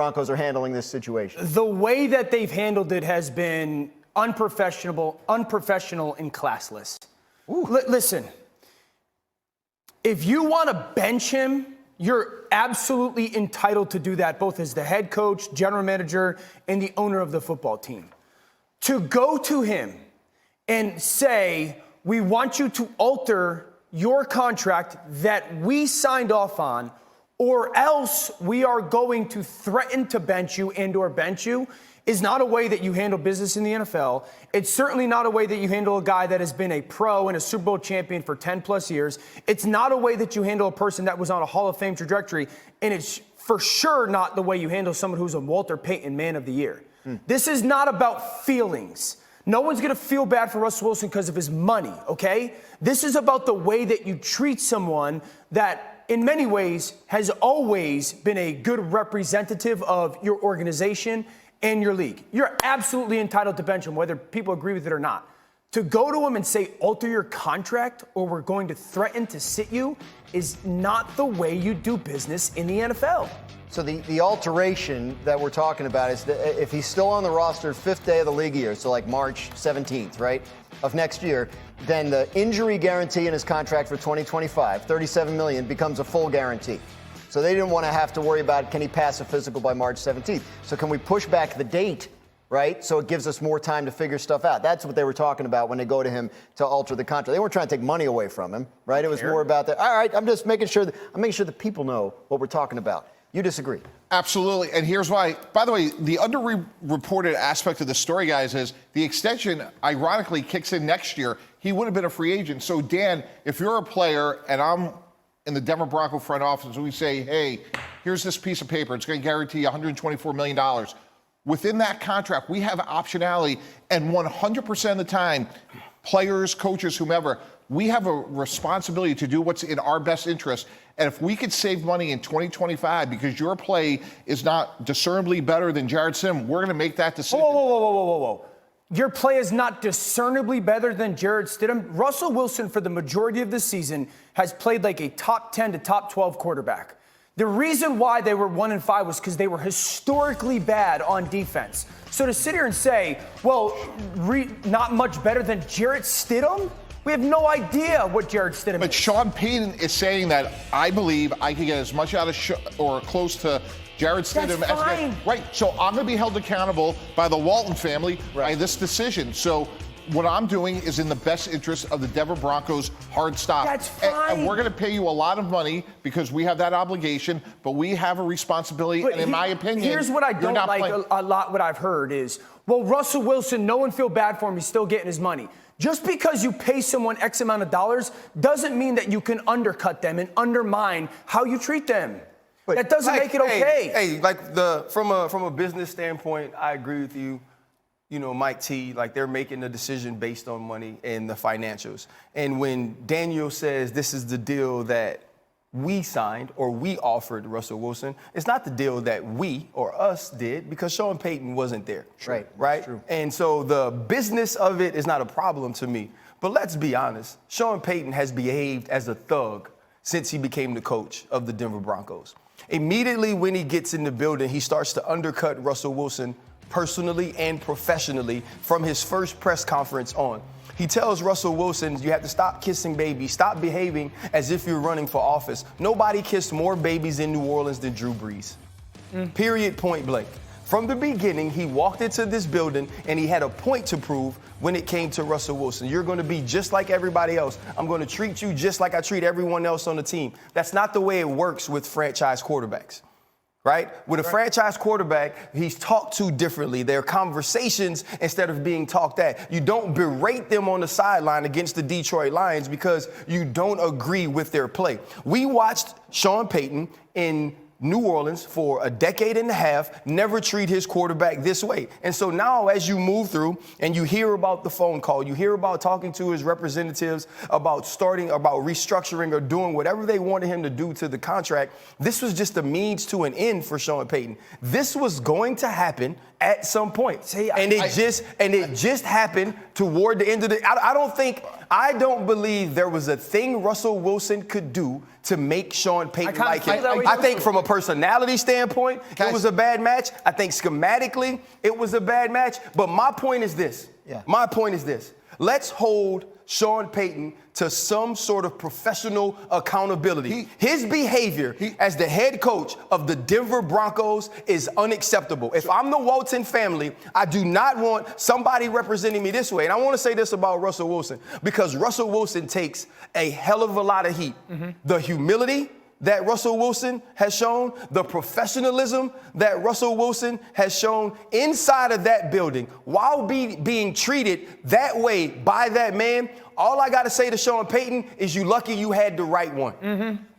Broncos are handling this situation? The way that they've handled it has been unprofessional, and classless. Listen, if you want to bench him, you're absolutely entitled to do that, both as the head coach, general manager, and the owner of the football team. To go to him and say, we want you to alter your contract that we signed off on, or else we are going to threaten to bench you and or bench you, is not a way that you handle business in the NFL. It's certainly not a way that you handle a guy that has been a pro and a Super Bowl champion for 10 plus years. It's not a way that you handle a person that was on a Hall of Fame trajectory. And it's for sure not the way you handle someone who's a Walter Payton Man of the Year. This is not about feelings. No one's going to feel bad for Russell Wilson because of his money, okay? This is about the way that you treat someone that, in many ways, has always been a good representative of your organization and your league. You're absolutely entitled to bench him, whether people agree with it or not. To go to him and say, alter your contract or we're going to threaten to sit you is not the way you do business in the NFL. So the alteration that we're talking about is that if he's still on the roster 5th day of the league year, so like March 17th, right, of next year, then the injury guarantee in his contract for 2025, $37 million, becomes a full guarantee. So they didn't want to have to worry about, can he pass a physical by March 17th? So can we push back the date, right? So it gives us more time to figure stuff out. That's what they were talking about when they go to him to alter the contract. They weren't trying to take money away from him, right? It was more about that. All right, I'm just making sure that people know what we're talking about. You disagree? Absolutely, and here's why. By the way, the underreported aspect of the story, guys, is the extension, ironically, kicks in next year. He would have been a free agent. So, Dan, if you're a player and I'm in the Denver Bronco front office and we say, hey, here's this piece of paper. It's going to guarantee $124 million. Within that contract, we have optionality, and 100% of the time, players, coaches, whomever, we have a responsibility to do what's in our best interest. And if we could save money in 2025 because your play is not discernibly better than Jarrett Stidham, we're going to make that decision. Whoa. Your play is not discernibly better than Jarrett Stidham. Russell Wilson, for the majority of the season, has played like a top 10 to top 12 quarterback. The reason why they were 1-5 was because they were historically bad on defense. So to sit here and say, well, not much better than Jarrett Stidham? We have no idea what Jarrett Stidham is. But Sean Payton is saying that I believe I can get as much out of or close to Jarrett Stidham as fine. Right. So I'm going to be held accountable by the Walton family by this decision. So what I'm doing is in the best interest of the Denver Broncos. Hard stop. That's fine. And we're going to pay you a lot of money because we have that obligation, but we have a responsibility. But and in my opinion, here's what I don't like a lot. What I've heard is, well, Russell Wilson, no one feel bad for him. He's still getting his money. Just because you pay someone X amount of dollars doesn't mean that you can undercut them and undermine how you treat them. But that doesn't make it okay. Hey, like from a business standpoint, I agree with you. You know, Mike T, like they're making the decision based on money and the financials. And when Daniel says this is the deal that we signed or we offered Russell Wilson, it's not the deal that we or us did because Sean Payton wasn't there. Right? True. And so the business of it is not a problem to me. But let's be honest, Sean Payton has behaved as a thug since he became the coach of the Denver Broncos. Immediately when he gets in the building, he starts to undercut Russell Wilson personally and professionally from his first press conference on. He tells Russell Wilson, you have to stop kissing babies, stop behaving as if you're running for office. Nobody kissed more babies in New Orleans than Drew Brees. Period, point blank. From the beginning, he walked into this building and he had a point to prove when it came to Russell Wilson. You're going to be just like everybody else. I'm going to treat you just like I treat everyone else on the team. That's not the way it works with franchise quarterbacks. Right? With a franchise quarterback, he's talked to differently. There are conversations instead of being talked at. You don't berate them on the sideline against the Detroit Lions because you don't agree with their play. We watched Sean Payton in New Orleans for a decade and a half, never treat his quarterback this way. And so now as you move through and you hear about the phone call, you hear about talking to his representatives about restructuring or doing whatever they wanted him to do to the contract, this was just a means to an end for Sean Payton. This was going to happen at some point. See, it just happened toward the end of the. I don't believe there was a thing Russell Wilson could do to make Sean Payton like him. I think from a personality standpoint, it was a bad match. I think schematically, it was a bad match. But my point is this. Yeah. My point is this. Let's hold Sean Payton to some sort of professional accountability. His behavior as the head coach of the Denver Broncos is unacceptable. If I'm the Walton family, I do not want somebody representing me this way. And I want to say this about Russell Wilson, because Russell Wilson takes a hell of a lot of heat. The humility that Russell Wilson has shown, the professionalism that Russell Wilson has shown inside of that building while being treated that way by that man, all I got to say to Sean Payton is you lucky you had the right one.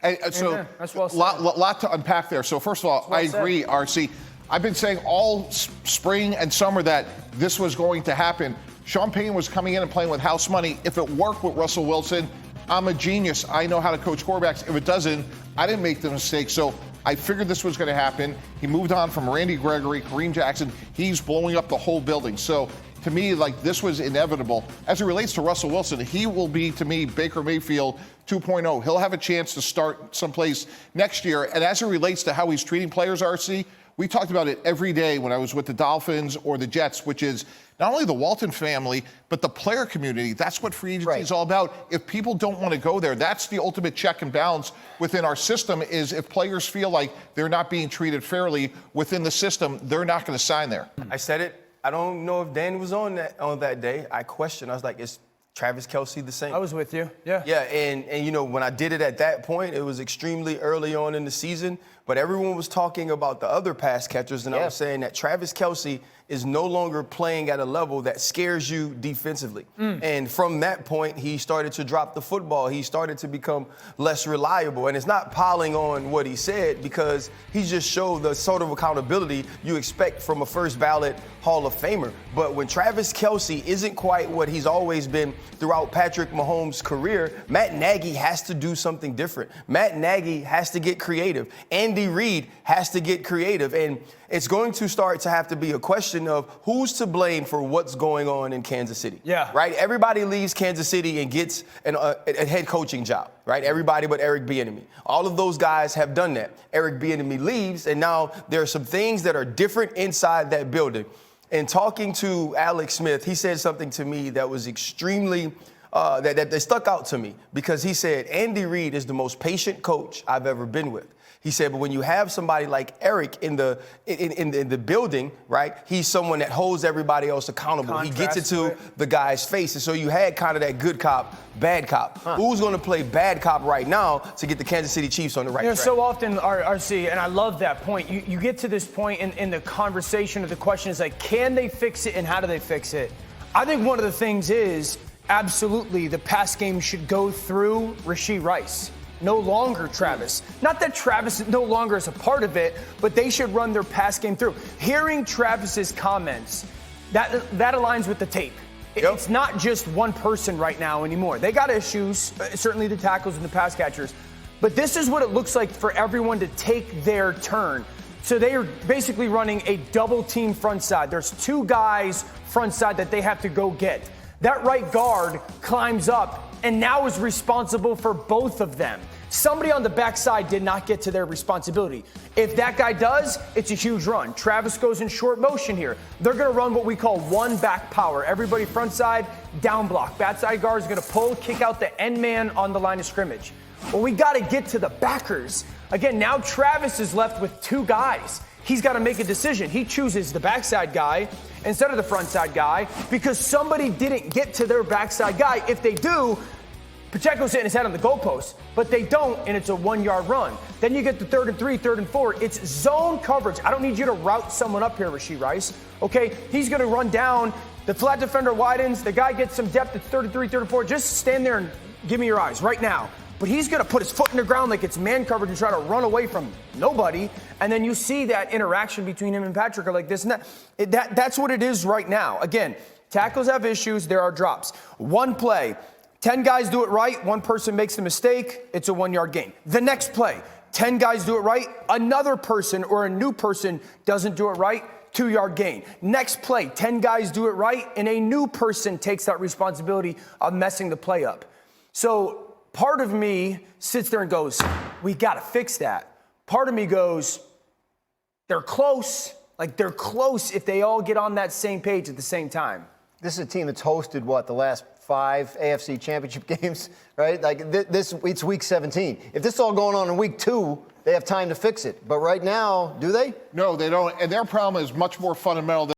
And so That's well said. lot to unpack there. So first of all, I agree, RC. I've been saying all spring and summer that this was going to happen. Sean Payton was coming in and playing with house money. If it worked with Russell Wilson, I'm a genius. I know how to coach quarterbacks. If it doesn't, I didn't make the mistake. So I figured this was going to happen. He moved on from Randy Gregory, Kareem Jackson. He's blowing up the whole building. So to me, like, this was inevitable. As it relates to Russell Wilson, he will be, to me, Baker Mayfield 2.0. He'll have a chance to start someplace next year. And as it relates to how he's treating players, RC, we talked about it every day when I was with the Dolphins or the Jets, which is not only the Walton family, but the player community. That's what free agency is all about. If people don't want to go there, that's the ultimate check and balance within our system, is if players feel like they're not being treated fairly within the system, they're not going to sign there. I said it. I don't know if Dan was on that day. I questioned. I was like, is Travis Kelce the same? I was with you. Yeah. Yeah, and you know, when I did it at that point, it was extremely early on in the season, but everyone was talking about the other pass catchers, and I was saying that Travis Kelce is no longer playing at a level that scares you defensively. And from that point, he started to drop the football. He started to become less reliable. And it's not piling on what he said, because he just showed the sort of accountability you expect from a first ballot Hall of Famer. But when Travis Kelce isn't quite what he's always been throughout Patrick Mahomes' career, Matt Nagy has to do something different. Matt Nagy has to get creative. Andy Reid has to get creative. And it's going to start to have to be a question of who's to blame for what's going on in Kansas City. Yeah. Right? Everybody leaves Kansas City and gets a head coaching job, right? Everybody but Eric Bieniemy. All of those guys have done that. Eric Bieniemy leaves, and now there are some things that are different inside that building. And talking to Alex Smith, he said something to me that was extremely that stuck out to me, because he said Andy Reid is the most patient coach I've ever been with. He said, but when you have somebody like Eric in the building, right, he's someone that holds everybody else accountable. He gets into the guy's face. And so you had kind of that good cop, bad cop. Who's going to play bad cop right now to get the Kansas City Chiefs on the right track? So often, RC, and I love that point, you get to this point in the conversation, of the question is like, can they fix it and how do they fix it? I think one of the things is, absolutely, the pass game should go through Rashee Rice. No longer Travis. Not that Travis no longer is a part of it, but they should run their pass game through. Hearing Travis's comments, that aligns with the tape. It's not just one person right now anymore. They got issues, certainly the tackles and the pass catchers. But this is what it looks like for everyone to take their turn. So they are basically running a double team front side. There's two guys front side that they have to go get. That right guard climbs up and now is responsible for both of them. Somebody on the backside did not get to their responsibility. If that guy does, it's a huge run. Travis goes in short motion here. They're going to run what we call one back power. Everybody front side, down block. Backside guard is going to pull, kick out the end man on the line of scrimmage. Well, we got to get to the backers. Again, now Travis is left with two guys. He's got to make a decision. He chooses the backside guy instead of the front side guy because somebody didn't get to their backside guy. If they do, Pacheco's hitting his head on the goalpost, but they don't, and it's a 1 yard run. Then you get the 3rd and 3, 3rd and 4. It's zone coverage. I don't need you to route someone up here, Rashee Rice. Okay, he's going to run down. The flat defender widens. The guy gets some depth at 3rd and 3, 3rd and 4. Just stand there and give me your eyes right now. But he's going to put his foot in the ground like it's man coverage and try to run away from nobody. And then you see that interaction between him and Patrick are like this and that. That's what it is right now. Again, tackles have issues. There are drops. One play, 10 guys do it right. One person makes the mistake. It's a 1 yard gain. The next play, 10 guys do it right, another person or a new person doesn't do it right, 2-yard gain. Next play, 10 guys do it right, and a new person takes that responsibility of messing the play up. So part of me sits there and goes, we got to fix that. Part of me goes, they're close. Like, they're close if they all get on that same page at the same time. This is a team that's hosted, the last 5 AFC championship games, right? Like, it's week 17. If this is all going on in week 2, they have time to fix it. But right now, do they? No, they don't. And their problem is much more fundamental than